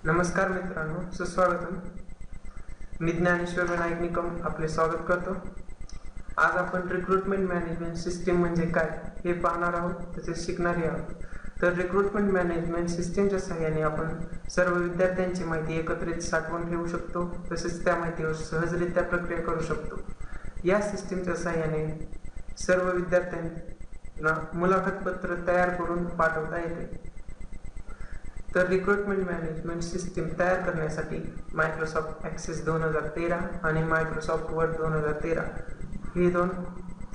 नमस्कार मित्रांनो, सुस्वागतम. मी ज्ञानेश्वर विनायक निकम आपले स्वागत करतो. आज आपण रिक्रुटमेंट मॅनेजमेंट सिस्टीम म्हणजे काय हे पाहणार आहोत, तसेच शिकणारही आहोत. तर रिक्रुटमेंट मॅनेजमेंट सिस्टीमच्या सहाय्याने आपण सर्व विद्यार्थ्यांची माहिती एकत्रित साठवून ठेवू शकतो, तसेच त्या माहितीवर सहजरित्या प्रक्रिया करू शकतो. या सिस्टीमच्या सहाय्याने सर्व विद्यार्थ्यांना मुलाखत पत्र तयार करून पाठवता येते. तर रिक्रुटमेंट मॅनेजमेंट सिस्टीम तयार करण्यासाठी मायक्रोसॉफ्ट ॲक्सेस 2013 आणि मायक्रोसॉफ्ट वर्ड 2013 हे दोन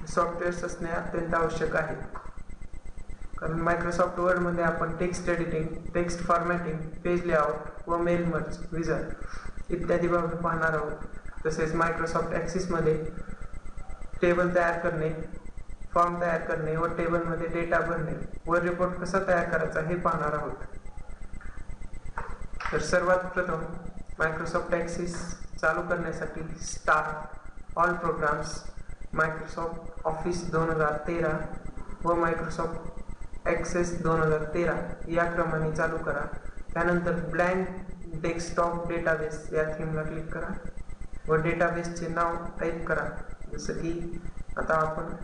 सॉफ्टवेअर्स असणे अत्यंत आवश्यक आहे. कारण मायक्रोसॉफ्ट वर्डमध्ये आपण text editing, text formatting, page layout व मेल मर्ज, विझार्ड इत्यादी बाबी पाहणार आहोत. तसेच मायक्रोसॉफ्ट ॲक्सेसमध्ये टेबल तयार करणे, फॉर्म तयार करणे व टेबलमध्ये डेटा भरणे व रिपोर्ट कसा तयार करायचा हे पाहणार आहोत. तर सर्वात प्रथम मायक्रोसॉफ्ट ॲक्सेस चालू करण्यासाठी start, all programs, Microsoft Office 2013 व मायक्रोसॉफ्ट ॲक्सेस 2013 या क्रमाने चालू करा. त्यानंतर ब्लँक डेस्कटॉप डेटाबेस या थीमला क्लिक करा व डेटाबेसचे नाव टाईप करा. जसं की आता आपण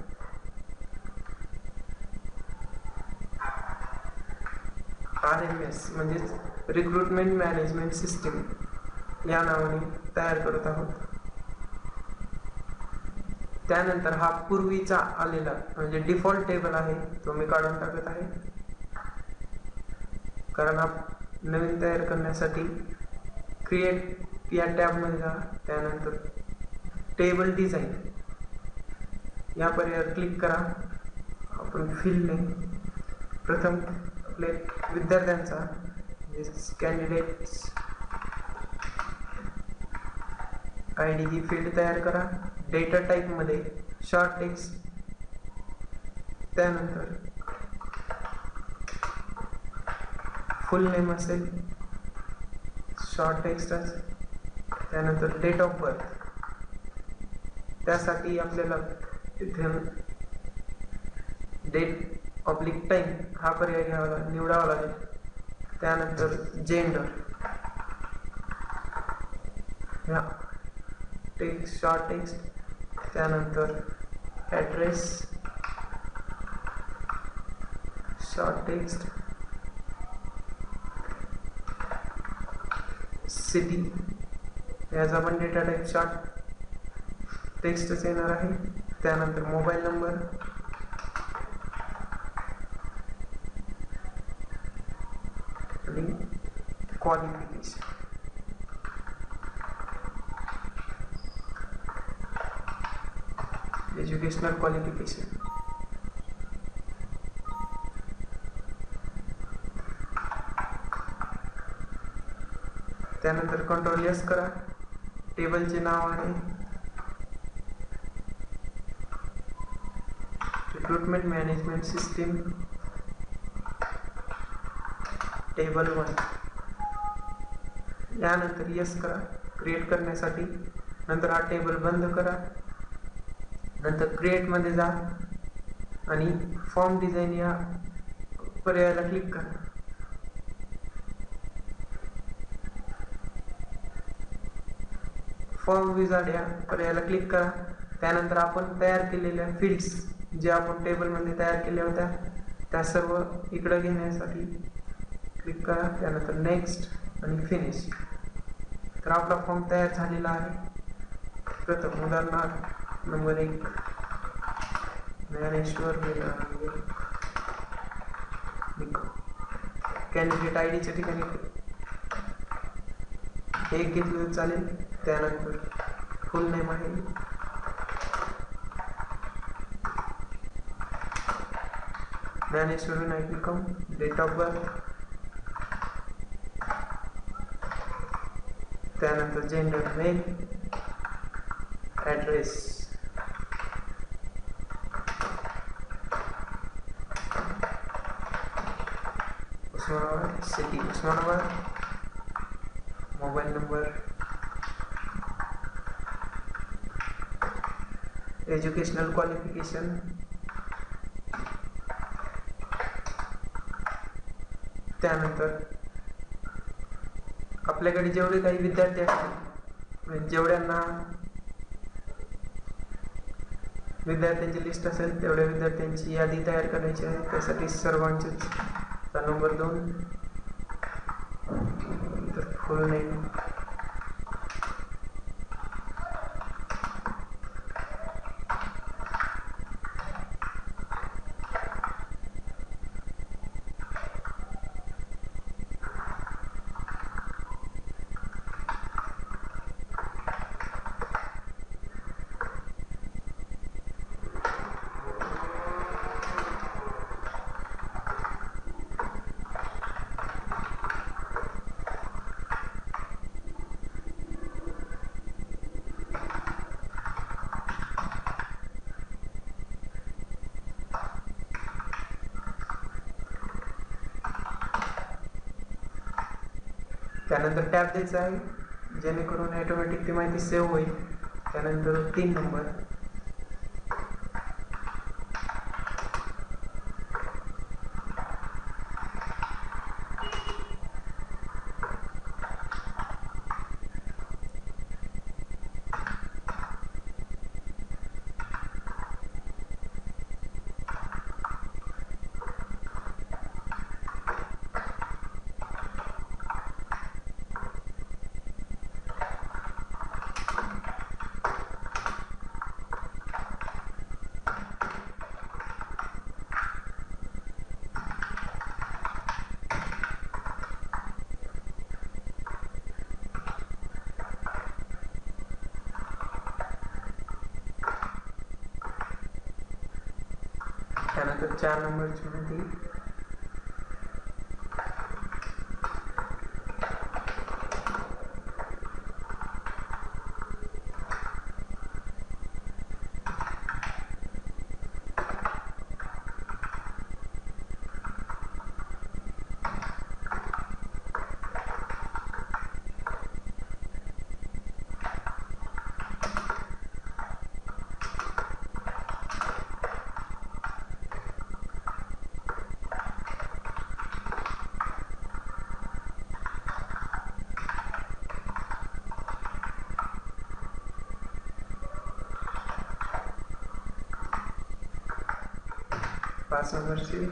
RMS म्हणजेच रिक्रुटमेंट मॅनेजमेंट सिस्टीम या नावाने तयार करत आहोत. त्यानंतर हा पूर्वीचा आलेला म्हणजे डिफॉल्ट टेबल आहे, तो मी काढून टाकत आहे. कारण हा नवीन तयार करण्यासाठी क्रिएट या टॅबमध्ये जा. त्यानंतर टेबल डिझाईन या पर्यायावर क्लिक करा. आपण फील्ड नेम प्रथम आपले विद्यार्थ्यांचा कॅन्डिडेट्स ID ही फील्ड तयार करा. डेटा टाईपमध्ये शॉर्ट टेक्स्ट, त्यानंतर फुल नेम असेल शॉर्ट टेक्स्टच, त्यानंतर डेट ऑफ बर्थ. त्यासाठी आपल्याला इथे डेट ऑब्लिक टाईम हा पर्याय निवडावा लागेल. त्यानंतर जेंडर, टेक्स्ट शॉर्ट टेक्स्ट, त्यानंतर ॲड्रेस शॉर्ट टेक्स्ट, सिटी याचा पण डेटा टाईप शॉर्ट टेक्स्टच येणार आहे. त्यानंतर mobile number, qualification. Educational qualification. त्यानंतर कंट्रोल एस करा. टेबलचे नाव आहे रिक्रुटमेंट मॅनेजमेंट सिस्टीम टेबल 1. यानंतर यस करा क्रिएट करण्यासाठी. नंतर हा टेबल बंद करा. नंतर क्रिएटमध्ये जा आणि फॉर्म डिझाईन या पर्यायाला क्लिक करा. फॉर्म विझार्ड या पर्यायाला क्लिक करा. त्यानंतर आपण तयार केलेल्या फील्ड्स जे आपण टेबलमध्ये तयार केल्या होत्या त्या सर्व इकडे घेण्यासाठी क्लिक करा. त्यानंतर नेक्स्ट आणि फिनिश. तर आपला फॉर्म तयार झालेला आहे. प्रथम उदाहरणार्थ नंबर 1 ज्ञानेश्वर कॅन्डिडेट आयडीच्या ठिकाणी 1 घेतलं चालेल. त्यानंतर फुल नेम आहे, Dnyaneshwar Vinayak Nikam, date of birth, त्यानंतर gender male, address Osmanabad, city Osmanabad, mobile number, educational qualification, त्यानंतर आपल्याकडे जेवढे काही विद्यार्थी असतील, म्हणजे जेवढ्यांना विद्यार्थ्यांची लिस्ट असेल तेवढ्या विद्यार्थ्यांची यादी तयार करायची आहे. त्यासाठी सर्वांचेच नंबर 2 तर फुल नेम, त्यानंतर टॅब द्यायचा आहे जेणेकरून ऑटोमॅटिक ती माहिती सेव्ह होईल. त्यानंतर 3 नंबर, त्यानंतर 4 नंबरची माहिती, पाच नंबरची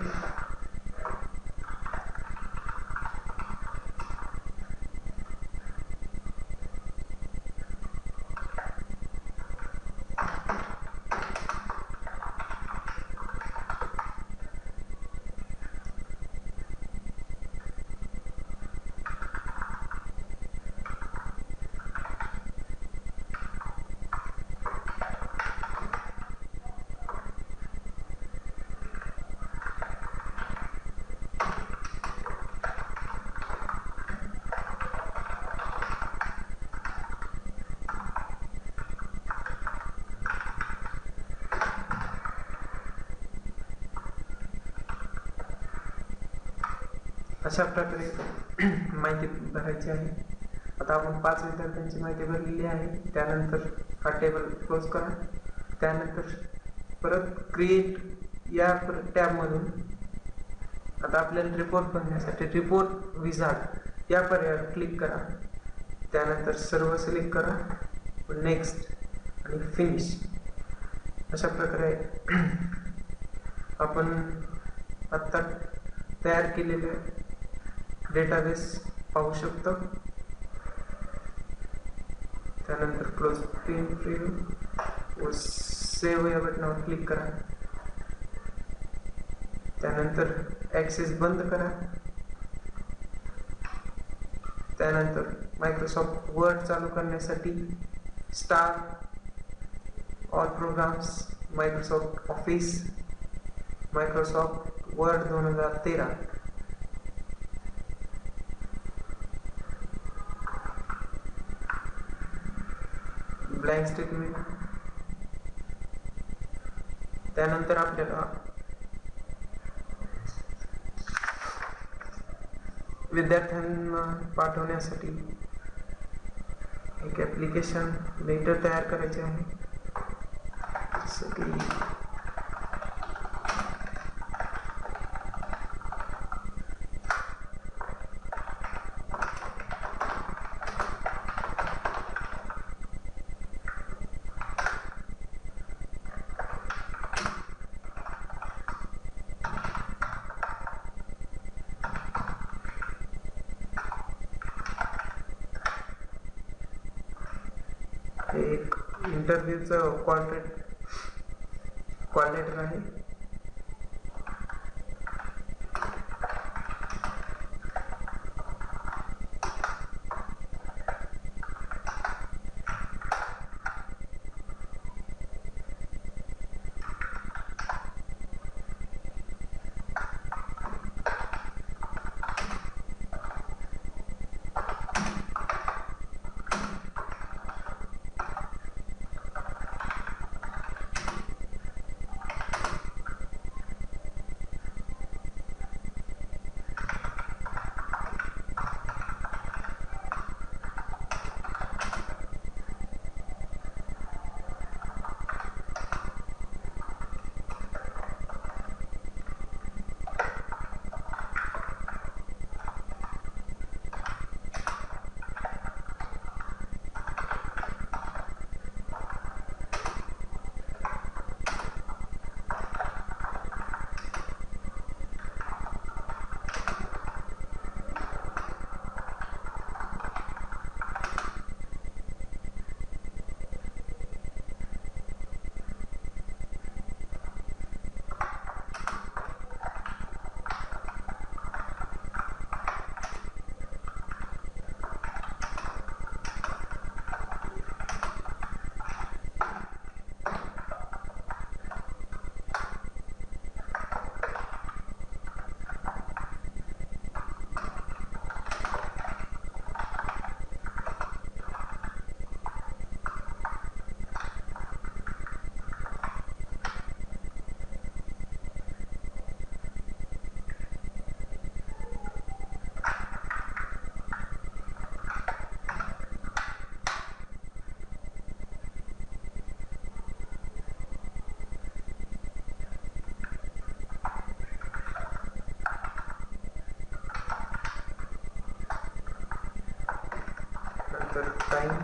अशा प्रकारे माहिती भरायची आहे. आता आपण 5 विद्यार्थ्यांची माहिती भरलेली आहे. त्यानंतर हा टेबल क्लोज करा. त्यानंतर परत क्रिएट या टॅबमधून आता आपल्याला रिपोर्ट बनवण्यासाठी रिपोर्ट विझार्ड या पर्यायावर क्लिक करा. त्यानंतर सर्व सिलेक्ट करा, नेक्स्ट आणि फिनिश. अशा प्रकारे आपण आत्ता तयार केलेले डेटाबेस पाहू शकतो. त्यानंतर क्लोज प्रिव्ह्यू व सेव्ह या बटनावर क्लिक करा. त्यानंतर ॲक्सेस बंद करा. त्यानंतर मायक्रोसॉफ्ट वर्ड चालू करण्यासाठी start all programs, Microsoft Office, Microsoft Word 2013. Blank statement. त्यानंतर आपल्याला विद्यार्थ्यांना पाठवण्यासाठी एक ॲप्लिकेशन लेटर तयार करायचे आहे. जसं की इंटरव्ह्यूचं कॉल लेटर आहे. नंतर टाइम,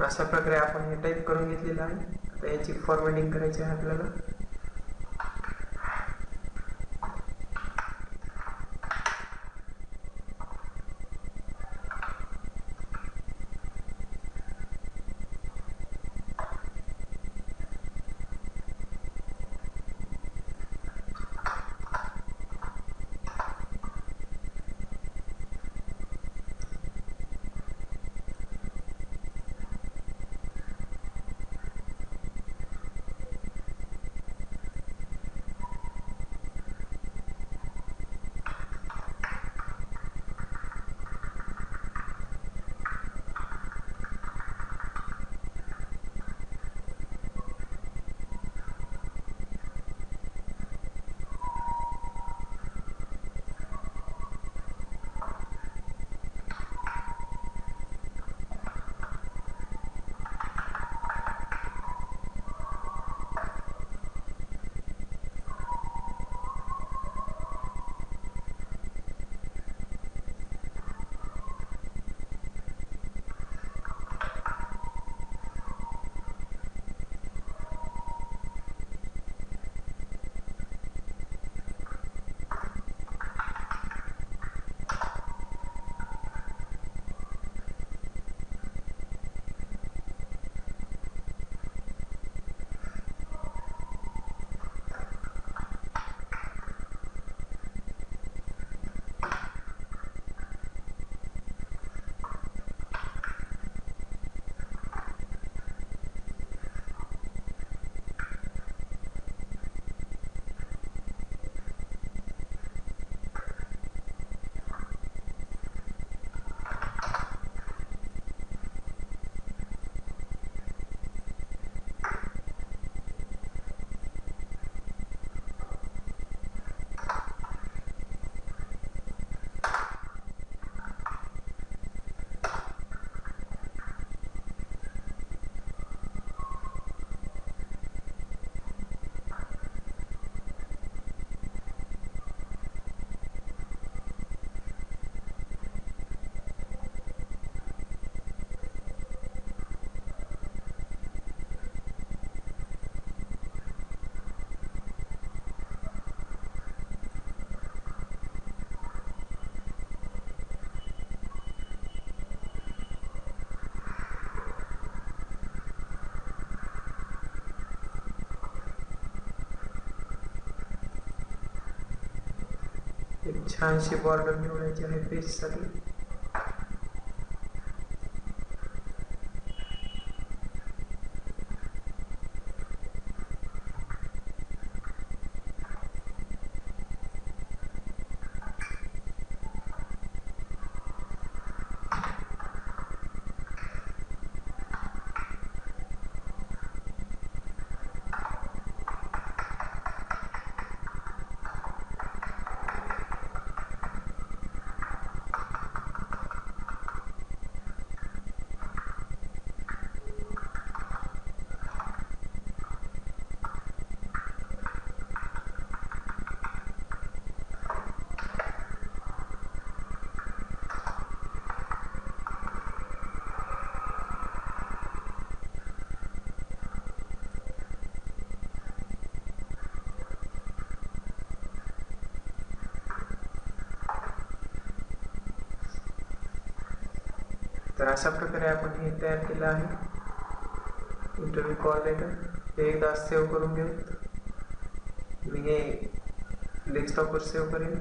अशा प्रकारे आपण हे टाईप करून घेतलेलं आहे. आता याची फॉर्मॅटिंग करायची आहे आपल्याला. छानशी बॉर्डर निवडायची आहे पेजसाठी. तर अशा प्रकारे आपण हे तयार केलं आहे इंटरव्ह्यू कॉल लेटर. हे एकदा सेव्ह करून घेऊ. मी हे डेस्कटॉपवर सेव्ह करेन.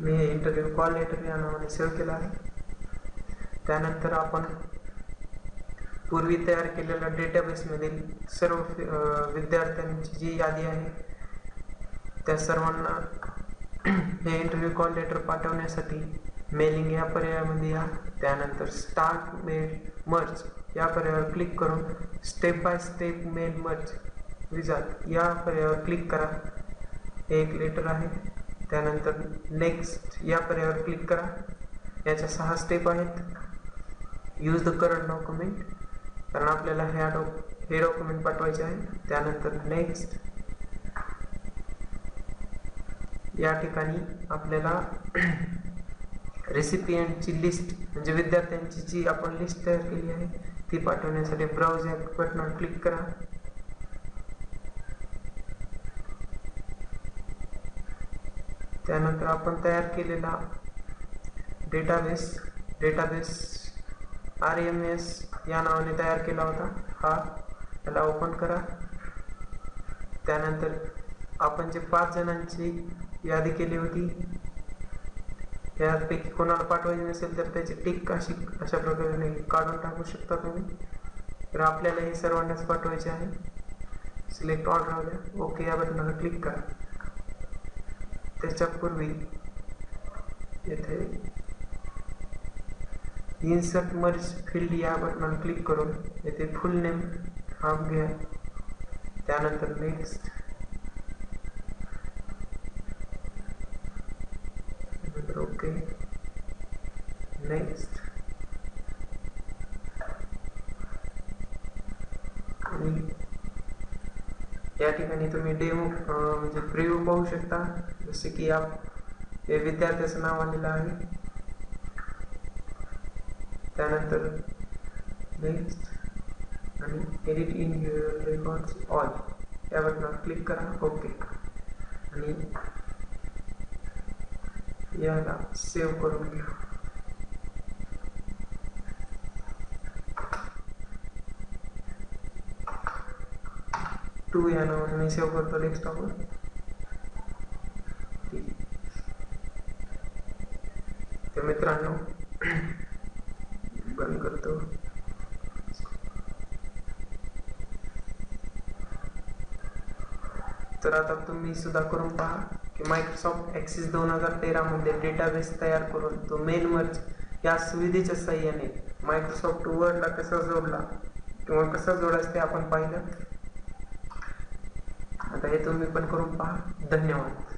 मी हे इंटरव्ह्यू कॉल लेटर या नावाने सेव्ह केलं आहे. त्यानंतर आपण पूर्वी तयार केलेल्या डेटाबेसमधील सर्व विद्यार्थ्यांची जी यादी आहे त्या सर्वांना हे इंटरव्ह्यू कॉल लेटर पाठवण्यासाठी मेलिंग या पर्यायामध्ये या. त्यानंतर स्टार्ट मेल मर्ज या पर्यायावर क्लिक करून step by step mail merge wizard या पर्यायावर क्लिक करा. हे एक लेटर आहे. त्यानंतर नेक्स्ट या पर्यायावर क्लिक करा. याच्या 6 स्टेप आहेत. यूज द करंट डॉक्युमेंट, कारण आपल्याला हे डॉक्युमेंट पाठवायचे आहे. त्यानंतर नेक्स्ट या ठिकाणी आपल्याला रेसिपियंटची लिस्ट म्हणजे विद्यार्थ्यांची जी आपण लिस्ट तयार केली आहे ती पाठवण्यासाठी ब्राउज या बटनावर क्लिक करा. त्यानंतर आपण तयार केलेला डेटाबेस RMS या नावाने तयार केला होता हा याला ओपन करा. त्यानंतर आपण जे 5 जणांची यादी केली होती यापैकी कोणाला पाठवायची नसेल तर त्याची टिक अशा प्रकारे काढून टाकू शकता तुम्ही. तर आपल्याला हे सर्वांनाच पाठवायचे आहे. सिलेक्ट ऑल राहू द्या. ओके या बटनाला क्लिक करा. त्याच्यापूर्वी येथे इन्सर्ट मर्ज फील्ड या बटनावर क्लिक करून येथे फुल नेम हा घ्या. त्यानंतर नेक्स्ट, ओके नेक्स्ट आणि या ठिकाणी तुम्ही डेमो म्हणजे प्रिव्ह्यू पाहू शकता. जसे की हे विद्यार्थ्याचं नाव आलेलं आहे. त्यानंतर नेक्स्ट आणि edit in your records all या बटनावर क्लिक करा. ओके आणि याला सेव्ह करून घ्या. या नावाने मी सेव्ह करतो डेस्कटॉपवर. तर मित्रांनो बंद करतो. तर आता तुम्ही सुद्धा करून पहा की मायक्रोसॉफ्ट एक्सेस 2013 मध्ये डेटाबेस तयार करून तो मेन मर्ज या सुविधेच्या साहाय्याने मायक्रोसॉफ्ट वर्डला कसा जोडला किंवा कसा जोडायचं ते आपण पाहिलं. आता हे तुम्ही पण करून पहा. धन्यवाद.